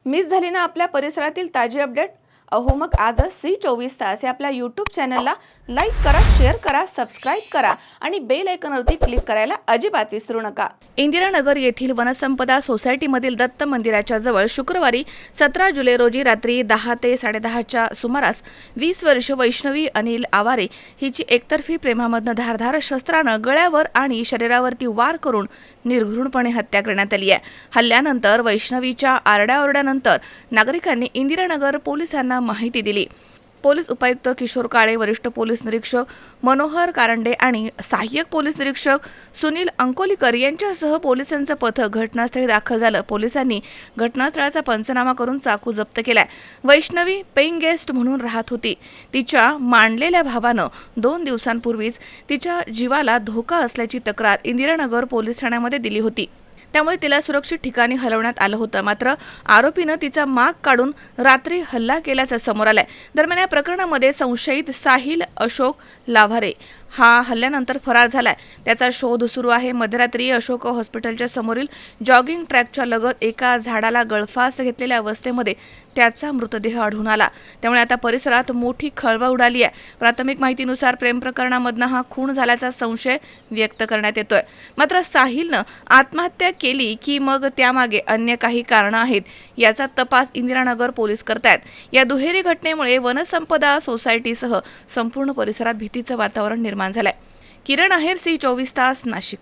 Miss झाली ना आपल्या परिसरातील ताजी अपडेट? अहो मग आजच C24 तास या आपल्या यूट्यूब चॅनलला लाईक करा, शेअर करा, सबस्क्राईब करा आणि बेल आयकॉनवरती क्लिक करायला अजिबात विसरू नका। इंदिरानगर येथील वनसंपदा सोसायटीमधील दत्त मंदिराच्या जवळ शुक्रवारी 17 जुलै रोजी रात्री 10 ते 10:30च्या सुमारास 20 वर्ष वैष्णवी अनिल आवारे हिची एकतर्फी प्रेमामधनं धारधार शस्त्रानं गळ्यावर आणि शरीरावरती वार करून निर्घृणपणे हत्या करण्यात आली आहे। हल्ल्यानंतर वैष्णवीच्या आरडाओरड्यानंतर नागरिकांनी इंदिरानगर पोलिसांना माहिती दिली। पोलीस उपायुक्त किशोर काळे, वरिष्ठ पोलीस निरीक्षक मनोहर कारंडे आणि सहाय्यक पोलीस निरीक्षक सुनील अंकोलीकर यांच्यासह पोलिसांचं पथक घटनास्थळी दाखल झालं। पोलिसांनी घटनास्थळाचा पंचनामा करून चाकू जप्त केलाय। वैष्णवी पेइंग गेस्ट म्हणून राहत होती। तिच्या मांडलेल्या भावानं 2 दिवसांपूर्वीच तिच्या जीवाला धोका असल्याची तक्रार इंदिरानगर पोलीस ठाण्यामध्ये दिली होती। त्यामुळे तिला सुरक्षित ठिकाणी हलवण्यात आलं होतं। मात्र आरोपीनं तिचा माग काढून रात्री हल्ला केल्याचं समोर आलंय। दरम्यान या प्रकरणामध्ये संशयित साहिल अशोक लाव्हारे हा हल्ल्यानंतर फरार झालाय। त्याचा शोध सुरू आहे। मध्यरात्री अशोक हॉस्पिटलच्या समोरील जॉगिंग ट्रॅकच्या लगत एका झाडाला गळफास घेतलेल्या अवस्थेमध्ये त्याचा मृतदेह आढळून आला। त्यामुळे आता परिसरात मोठी खळबळ उडाली आहे। प्राथमिक माहितीनुसार प्रेम प्रकरणामधनं हा खून झाल्याचा संशय व्यक्त करण्यात येतोय। मात्र साहिलनं आत्महत्या केली की मग त्यामागे अन्य काही कारणं आहेत याचा तपास इंदिरानगर पोलीस करतायत। या दुहेरी घटनेमुळे वनसंपदा सोसायटीसह संपूर्ण परिसरात भीतीचं वातावरण निर्माण झालंय। किरण आहेर, C24 तास, नाशिक।